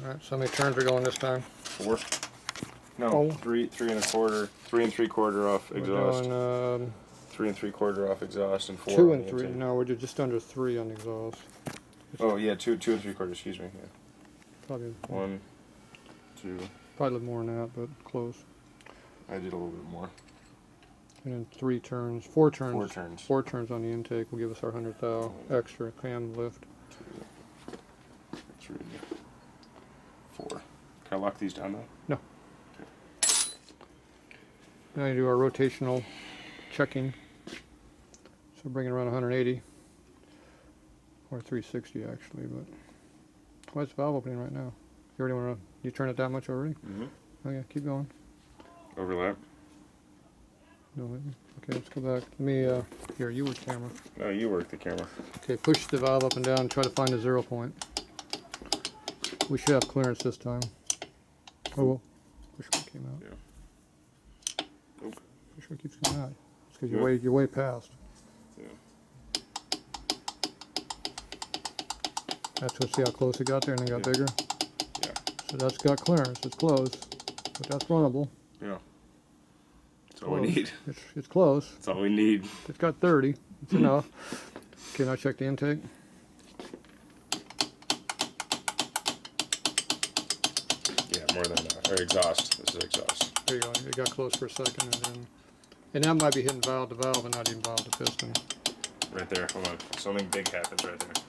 Alright, so how many turns are going this time? 4. No, Oh. 3 3 3 3/4 off exhaust. We're doing 3 3/4 off exhaust and 4 2 on and the 3. intake. No, we're just under 3 on the exhaust. Oh yeah, 2 3/4. Excuse me. Yeah. Probably 1, 2. probably a little more than that, but close. I did a little bit more. And then 3 turns, 4 turns. 4 turns. 4 turns on the intake will give us our 100 thou extra cam lift. 2, 3, 4. Can I lock these down now? No. Now you do our rotational checking. So bring it around 180 or 360 actually, but what's the valve opening right now? You already want to? You turn it that much already? Mm-hmm. Oh yeah, keep going. Overlap. No, okay, let's go back. Let me here. You work camera. No, you work the camera. Okay, push the valve up and down and try to find the 0 point. We should have clearance this time. Oh, well. Push one came out. Yeah. Nope. Push one keeps coming out. It's because you're way past. Yeah. That's what. See how close it got there and then got bigger. Yeah. So that's got clearance. It's close, but that's runnable. Yeah. That's all we need. It's close. That's all we need. It's got 30. It's enough. Okay, now check the intake. Yeah, more than enough. Or exhaust. This is exhaust. There you go. It got close for a second, and that might be hitting valve to valve and not even valve to piston. Right there. Hold on. Something big happens right there.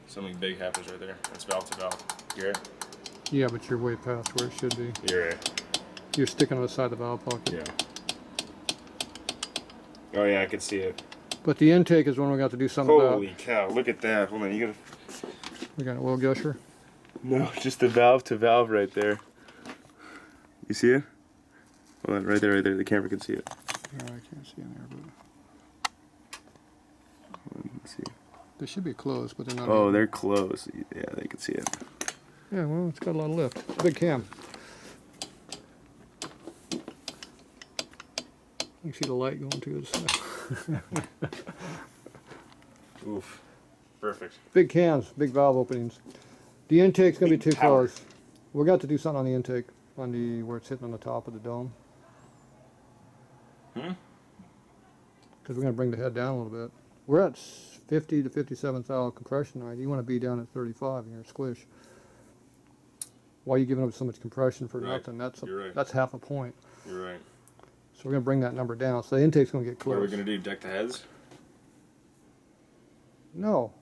Something big happens right there. It's valve to valve. You hear it? Yeah, but you're way past where it should be. You're right. You're sticking on the side of the valve pocket. Yeah. Oh yeah, I can see it. But the intake is when we got to do something Holy about. cow! Look at that. Hold on. You gotta. We got an oil gusher. No, just the valve to valve right there. You see it? Hold on, right there, right there. The camera can see it. Yeah, I can't see in there, but Hold on, let's see. they should be close, but they're not. Oh, they're close. Yeah, they can see it. Yeah, well, it's got a lot of lift. It's a big cam. You can see the light going to the side. Oof. Perfect. Big cams, big valve openings. The intake's going to be too tower. close. We got to do something on the intake, on the where it's hitting on the top of the dome. Hmm? Because we're going to bring the head down a little bit. We're at 50 to 57 thou compression height. You want to be down at 35 in your squish. Why are you giving up so much compression for Right. nothing? You're right. That's half a point. You're right. So we're going to bring that number down. So the intake's going to get close. What are we gonna do? Deck the heads? No.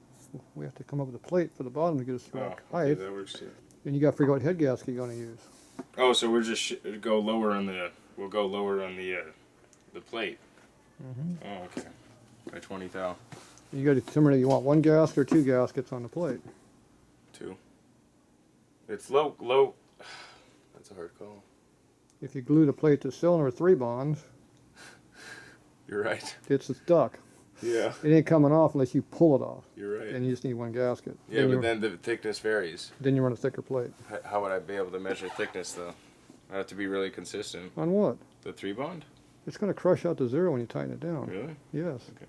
We have to come up with a plate for the bottom to get us rack Oh, height. okay, that works too. And you got to figure out what head gasket you're going to use. Oh, so we're just go lower on the. We'll go lower on the plate. Mm-hmm. Oh, okay. By 20 thou. You got to determine you want one gasket or 2 gaskets on the plate. 2. It's low. That's a hard call. If you glue the plate to the cylinder with 3 bonds, You're right. it's stuck. Yeah. It ain't coming off unless you pull it off. You're right. And you just need 1 gasket. Yeah, but then the thickness varies. Then you run a thicker plate. How would I be able to measure thickness though? I have to be really consistent. On what? The 3 bond? It's going to crush out to 0 when you tighten it down. Really? Yes. Okay.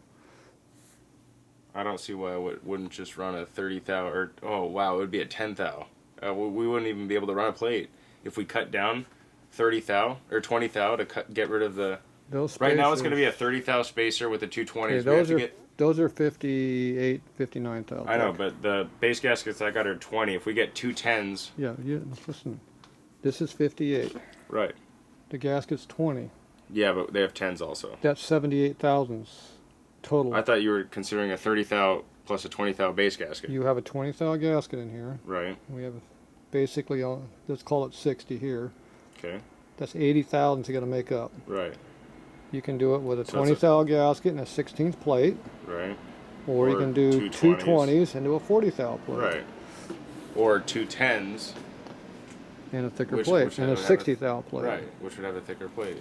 I don't see why I wouldn't just run a 30 thou or oh wow, it would be a 10 thou. We wouldn't even be able to run a plate if we cut down 30 thou or 20 thou to get rid of the. Those Right now it's spacers- going to be a 30 thou spacer with the 220s. Okay, those are 58, 59 thou. I know, but the base gaskets I got are 20. If we get 2 10s. Yeah, listen. This is 58. Right. The gasket's 20. Yeah, but they have 10s also. That's 78 thousandths total. I thought you were considering a 30 thou plus a 20 thou base gasket. You have a 20 thou gasket in here. Right. We have basically, let's call it 60 here. Okay. That's 80 thousandths you got to make up. Right. You can do it with a So 20 thou gasket and a 16th plate. Right. Or you can do 2 20s and do a 40 thou plate. Right. Or 2 10s. And a thicker plate. And a 60 thou plate. Right. Which would have a thicker plate.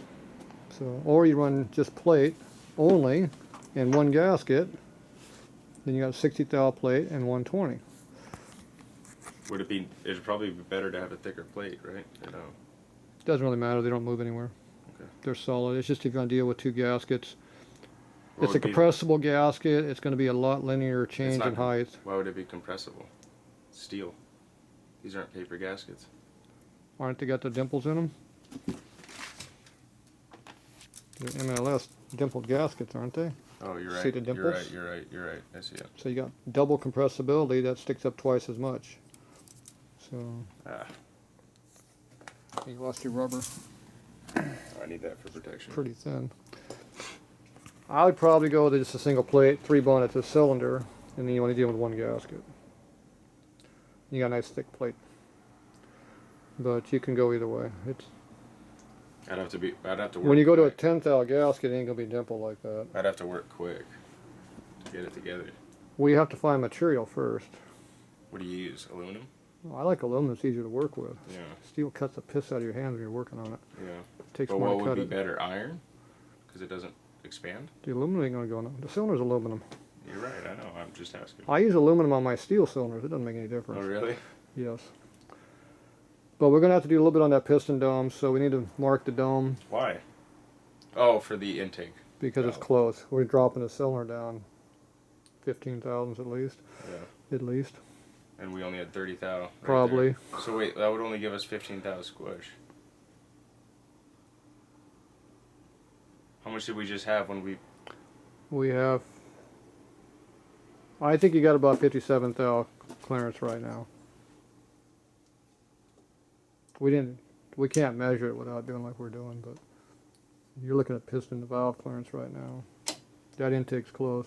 So, or you run just plate only and 1 gasket. Then you got a 60 thou plate and 120. Would it be? It'd probably be better to have a thicker plate, right? Or no? Doesn't really matter. They don't move anywhere. Okay. They're solid. It's just if you're going to deal with 2 gaskets. What It's a would be- compressible gasket. It's going to be a lot linear change in height. Why would it be compressible? Steel. These aren't paper gaskets. Aren't they got the dimples in them? The MLS dimpled gaskets, aren't they? Oh, you're right. See the dimples? You're right. I see it. So you got double compressibility that sticks up twice as much. So you lost your rubber. I need that for protection. Pretty thin. I would probably go with just a single plate, 3 bone at the cylinder, and then you only deal with 1 gasket. You got a nice thick plate. But you can go either way. I'd have to work. When you go to a quick. 10 thou gasket, it ain't gonna be dimpled like that. I'd have to work quick to get it together. Well, you have to find material first. What do you use? Aluminum? Well, I like aluminum. It's easier to work with. Yeah. Steel cuts the piss out of your hands when you're working on it. Yeah. It takes But more what to would cut be it. better? Iron? Because it doesn't expand? The aluminum ain't gonna go in. The cylinder's aluminum. You're right, I know. I'm just asking. I use aluminum on my steel cylinders. It doesn't make any difference. Oh, really? Yes. But we're gonna have to do a little bit on that piston dome, so we need to mark the dome Why? Oh, for the intake. because it's Oh. close. We're dropping the cylinder down 15 thousandths at least. Yeah. At least. And we only had 30 thou. Right Probably. there. So wait, that would only give us 15 thou squish. How much did we just have when we... We have. I think you got about 57 thou clearance right now. We can't measure it without doing like we're doing, but you're looking at piston to valve clearance right now. That intake's close.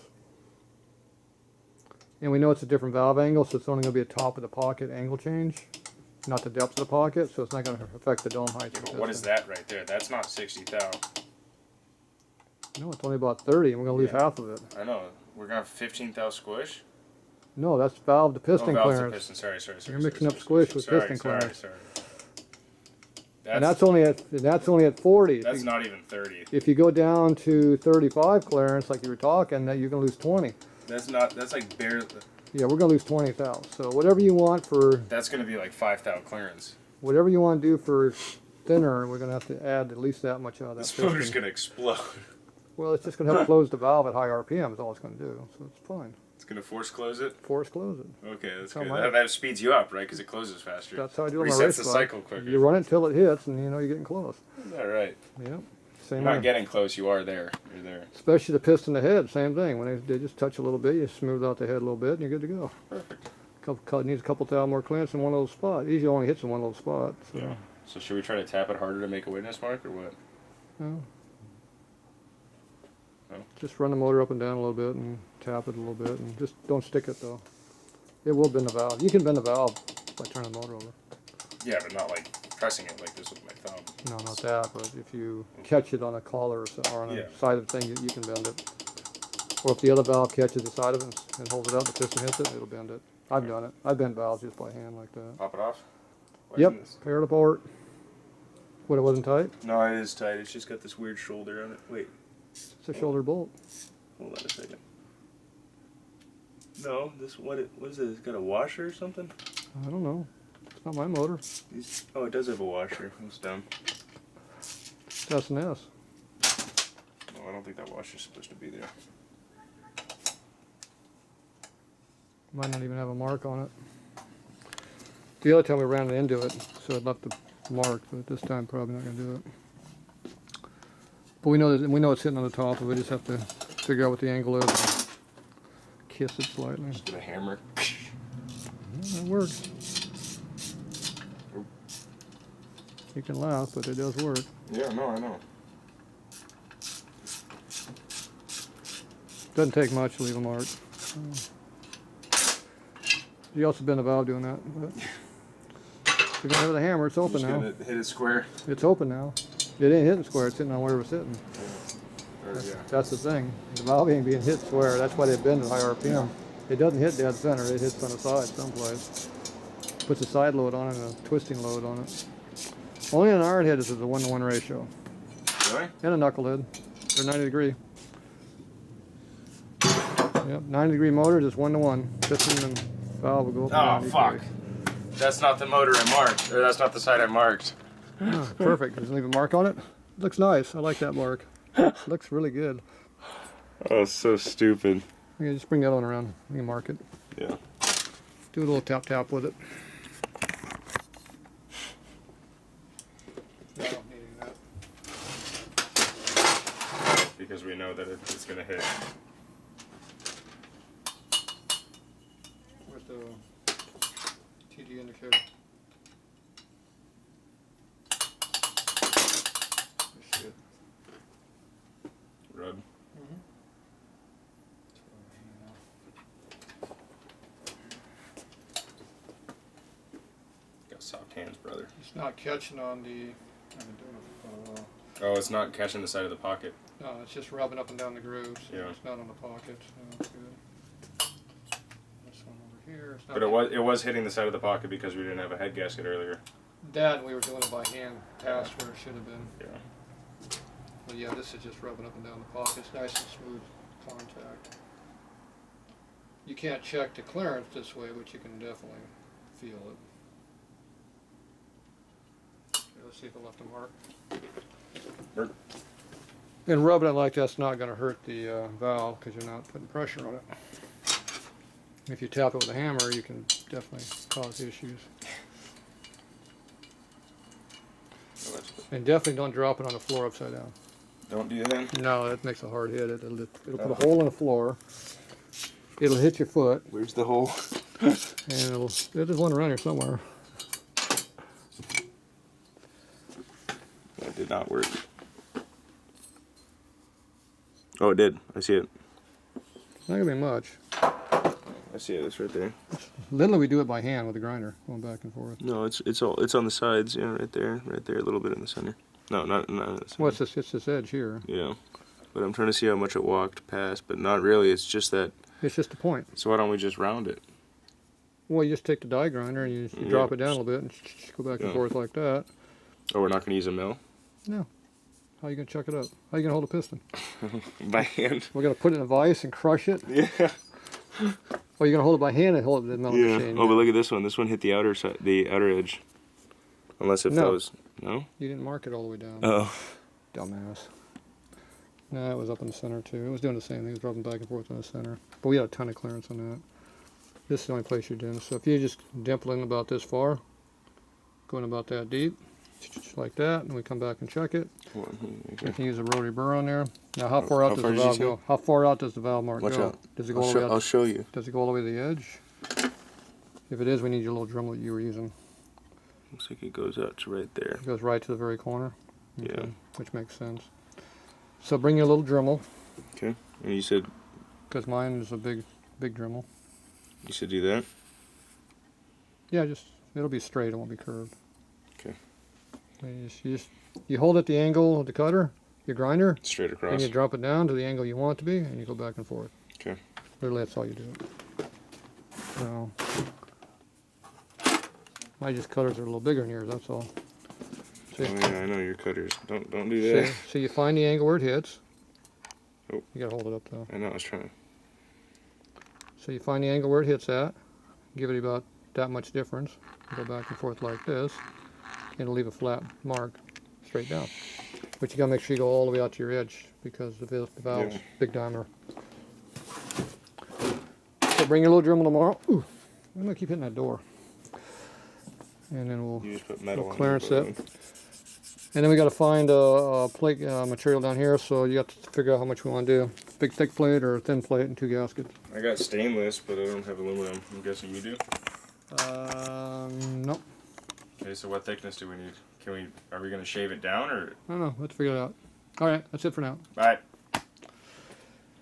And we know it's a different valve angle, so it's only going to be a top of the pocket angle change, not the depth of the pocket, so it's not going to affect the dome height. But what is that right there? That's not 60 thou. No, it's only about 30, and we're going to lose Yeah. half of it. I know. We're going to have 15 thou squish? No, that's valve to piston valve to clearance. piston. Sorry. You're mixing up squish with piston clearance. Sorry. And that's only at 40. That's not even 30. If you go down to 35 clearance, like you were talking, that you're gonna lose 20. That's like barely... Yeah, we're gonna lose 20 thou. So whatever you want for, That's going to be like 5 thou clearance. whatever you want to do for thinner, we're gonna have to add at least that much out of that This motor's piston. going to explode. Well, it's just gonna help close the valve at high RPM. Is all it's gonna do. So it's fine. It's going to force close it? Force close it. Okay, that's How good. much? That speeds you up, right? Because it closes faster. That's how I do it on my Resets race the bike. cycle quicker. You run it till it hits, and you know you're getting close. All right. Yep. You're Same not way. getting close. You are there. You're there. Especially the piston ahead, same thing. When they just touch a little bit, you smooth out the head a little bit, and you're good to go. Perfect. Needs a couple thou more clearance in one little spot. Usually only hits in one little spot. So. Yeah. So should we try to tap it harder to make a witness mark, or what? No. No? Just run the motor up and down a little bit and tap it a little bit, and just don't stick it though. It will bend the valve. You can bend the valve by turning the motor over. Yeah, but not like pressing it like this with my thumb. No, not that, but if you catch it on a collar or on Yeah. a side of the thing, you can bend it. Or if the other valve catches the side of it and holds it up, the piston hits it, it'll bend it. I've done it. I've bent valves just by hand like that. Pop it off? Why Yep, isn't this- pair it apart. What, it wasn't tight? No, it is tight. It's just got this weird shoulder on it. Wait, It's a shoulder bolt. hold on a second. No, what is it? It's got a washer or something? I don't know. It's not my motor. Oh, it does have a washer. It's dumb. It's S&S. No, I don't think that washer's supposed to be there. Might not even have a mark on it. The other time we ran it into it, so it left the mark, but this time probably not gonna do it. But we know it's sitting on the top, but we just have to figure out what the angle is. And kiss it slightly. Just with a hammer. Yeah, that works. You can laugh, but it does work. Yeah, no, I know. Doesn't take much to leave a mark. You also bend the valve doing that. But if you're gonna have the hammer, it's open Just now. gonna hit it square. It's open now. It ain't hitting square, it's sitting on where it was sitting. Or, yeah. That's the thing. The valve ain't being hit square. That's why they bend at high RPM. It doesn't hit dead center. It hits on the side someplace. Puts a side load on it and a twisting load on it. Only an iron head is a 1-to-1 ratio. Really? And a knucklehead. They're 90 degree. Yep, 90 degree motor is 1-to-1. Piston and valve will go up. Oh, 90 fuck. degrees. That's not the motor I marked. Or that's not the side I marked. Ah, perfect. Does it leave a mark on it? Looks nice. I like that mark. Looks really good. Oh, so stupid. Okay, just bring that one around. You can mark it. Yeah. do a little tap tap with it. No, needing that. Because we know that it's going to hit. Where's the TD indicator? Shit. Rub. Got soft hands, brother. It's not catching on the. I've been doing it for quite a while. Oh, it's not catching the side of the pocket. No, it's just rubbing up and down the grooves. Yeah. It's not on the pocket. So that's good. This one over here. It's not But it was hitting the side of the pocket because we didn't have a head gasket earlier. that, and we were doing it by hand past where it should have been. Yeah. But yeah, this is just rubbing up and down the pocket. It's nice and smooth contact. You can't check the clearance this way, but you can definitely feel it. Okay, let's see if it left a mark. Mark. And rubbing it like that's not going to hurt the valve because you're not putting pressure on it. If you tap it with a hammer, you can definitely cause issues. And definitely don't drop it on the floor upside down. Don't do that. No, that makes a hard hit. It'll put a hole in the floor. It'll hit your foot. Where's the hole? And there's one around here somewhere. That did not work. Oh, it did. I see it. Not gonna be much. I see it. It's right there. Literally, we do it by hand with a grinder, going back and forth. No, it's on the sides. Yeah, right there, a little bit in the center. No, not in the center. Well, it's this edge here. Yeah, but I'm trying to see how much it walked past, but not really. It's just that. It's just a point. So why don't we just round it? Well, you just take the die grinder and you drop it down a little bit and go back and forth like that. Oh, we're not going to use a mill? No. How are you gonna chuck it up? How are you gonna hold a piston? By hand. We're gonna put it in a vise and crush it. Yeah. Or you're gonna hold it by hand and hold it in the metal machine. Oh, but look at this one. This one hit the outer side, the outer edge. Unless it froze. No? You didn't mark it all the way down. Oh. Dumbass. No, it was up in the center too. It was doing the same thing. It was rubbing back and forth in the center. But we had a ton of clearance on that. This is the only place you're doing. So if you just dimple in about this far, going about that deep, like that, and we come back and check it. Okay. You can use a rotary burr on there. Now, how far out does the valve go? How far out does the valve mark Watch go? out. Does it go all the way out? I'll show you. Does it go all the way to the edge? If it is, we need your little Dremel that you were using. Looks like it goes out to right there. It goes right to the very corner. Okay. Yeah. Which makes sense. So bring your little Dremel. Okay. And you said. Because mine is a big Dremel. You should do that. Yeah, it'll be straight. It won't be curved. Okay. You hold at the angle of the cutter, your grinder, straight across, and you drop it down to the angle you want it to be, and you go back and forth. Okay. Literally, that's all you do. So, my cutters are a little bigger than yours. That's all. See? Oh yeah, I know your cutters. Don't do that. So you find the angle where it hits. Oh. You gotta hold it up though. I know. I was trying to. So you find the angle where it hits at. Give it about that much difference. Go back and forth like this. It'll leave a flat mark straight down. But you gotta make sure you go all the way out to your edge because the valve's big diameter. So bring your little Dremel tomorrow. Ooh, I'm gonna keep hitting that door. And then we'll clearance it. And then we gotta find a plate material down here. So you got to figure out how much we want to do. Big thick plate or a thin plate and 2 gaskets. I got stainless, but I don't have aluminum. I'm guessing you do. Nope. Okay, so what thickness do we need? Are we going to shave it down or? I don't know. Let's figure it out. All right, that's it for now. Bye.